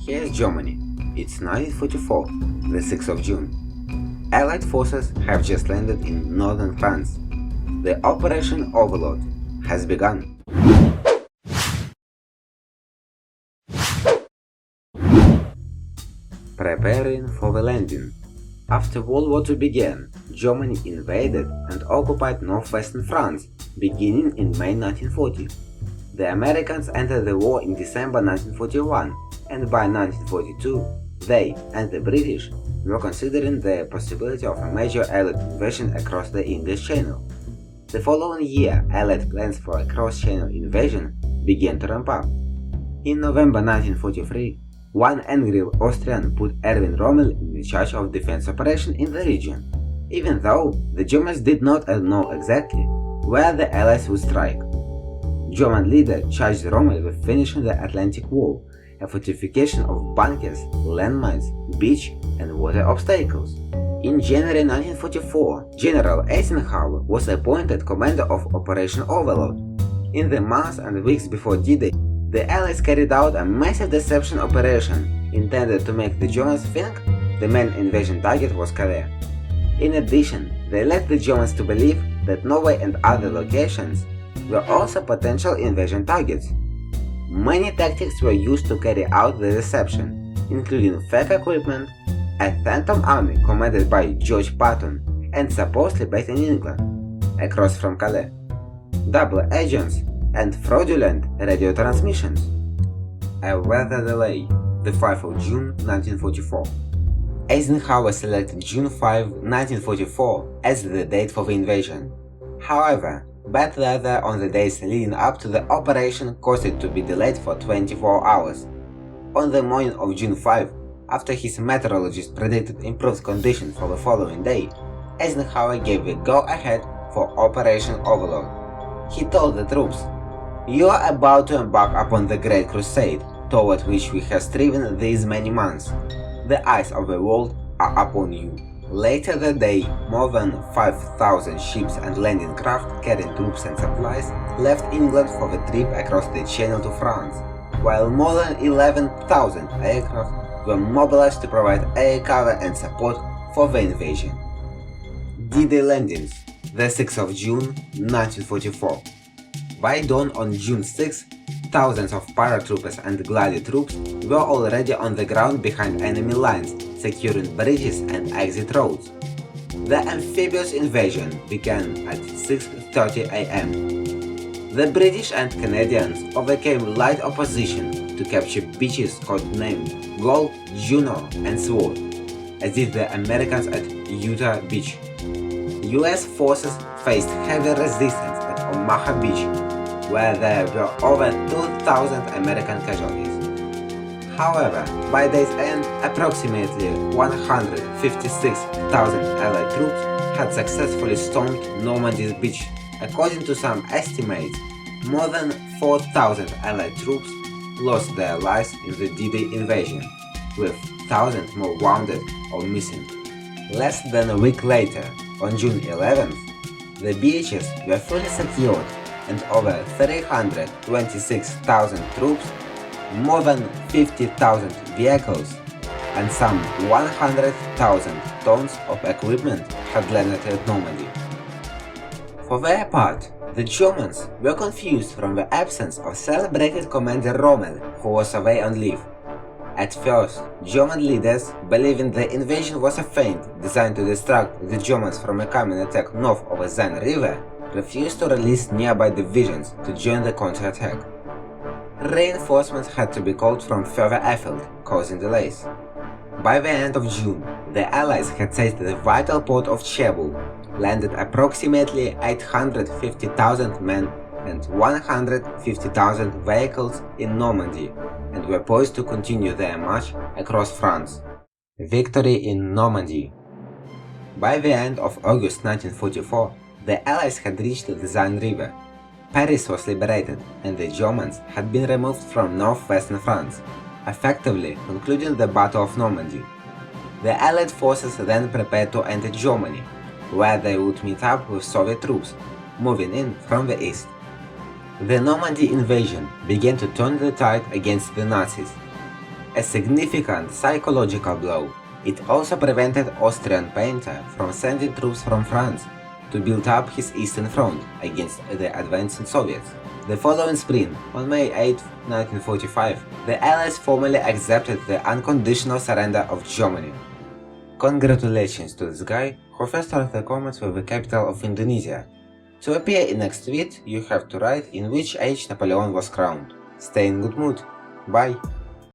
Here's Germany. It's 1944, the 6th of June. Allied forces have just landed in northern France. The Operation Overlord has begun. Preparing for the landing. After World War II began, Germany invaded and occupied northwestern France, beginning in May 1940. The Americans entered the war in December 1941, and by 1942, they and the British were considering the possibility of a major Allied invasion across the English Channel. The following year, Allied plans for a cross-channel invasion began to ramp up. In November 1943, one angry Austrian put Erwin Rommel in charge of defense operations in the region, even though the Germans did not know exactly where the Allies would strike. German leader charged Rommel with finishing the Atlantic Wall, a fortification of bunkers, landmines, beach and water obstacles. In January 1944, General Eisenhower was appointed commander of Operation Overlord. In the months and weeks before D-Day, the Allies carried out a massive deception operation intended to make the Germans think the main invasion target was Calais. In addition, they led the Germans to believe that Norway and other locations were also potential invasion targets. Many tactics were used to carry out the deception, including fake equipment, a phantom army commanded by George Patton and supposedly based in England, across from Calais, double agents, and fraudulent radio transmissions. A weather delay, the 5th of June 1944. Eisenhower selected June 5, 1944 as the date for the invasion. However, bad weather on the days leading up to the operation caused it to be delayed for 24 hours. On the morning of June 5, after his meteorologist predicted improved conditions for the following day, Eisenhower gave the go-ahead for Operation Overlord. He told the troops, "You are about to embark upon the Great Crusade, toward which we have striven these many months. The eyes of the world are upon you." Later that day, more than 5,000 ships and landing craft carrying troops and supplies left England for the trip across the Channel to France, while more than 11,000 aircraft were mobilized to provide air cover and support for the invasion. D-Day landings, the 6th of June 1944. By dawn on June 6, thousands of paratroopers and glided troops were already on the ground behind enemy lines, securing bridges and exit roads. The amphibious invasion began at 6:30 am. The British and Canadians overcame light opposition to capture beaches codenamed Gold, Juno, and Sword, as did the Americans at Utah Beach. US forces faced heavy resistance at Omaha Beach, where there were over 2,000 American casualties. However, by day's end, approximately 156,000 Allied troops had successfully stormed Normandy's beach. According to some estimates, more than 4,000 Allied troops lost their lives in the D-Day invasion, with thousands more wounded or missing. Less than a week later, on June 11th, the beaches were fully secured and over 326,000 troops, more than 50,000 vehicles, and some 100,000 tons of equipment had landed at Normandy. For their part, the Germans were confused from the absence of celebrated Commander Rommel, who was away on leave. At first, German leaders, believing the invasion was a feint designed to distract the Germans from a coming attack north of the Seine River, refused to release nearby divisions to join the counterattack. Reinforcements had to be called from further afield, causing delays. By the end of June, the Allies had seized the vital port of Cherbourg, landed approximately 850,000 men and 150,000 vehicles in Normandy, and were poised to continue their march across France. Victory in Normandy. By the end of August 1944, the Allies had reached the Seine River. Paris was liberated, and the Germans had been removed from northwestern France, effectively concluding the Battle of Normandy. The Allied forces then prepared to enter Germany, where they would meet up with Soviet troops, moving in from the east. The Normandy invasion began to turn the tide against the Nazis. a significant psychological blow. It also prevented Austrian painter from sending troops from France to build up his eastern front against the advancing Soviets. The following spring, on May 8, 1945, the Allies formally accepted the unconditional surrender of Germany. Congratulations to this guy who first started the comments with the capital of Indonesia. To appear in next tweet, you have to write in which age Napoleon was crowned. Stay in good mood. Bye.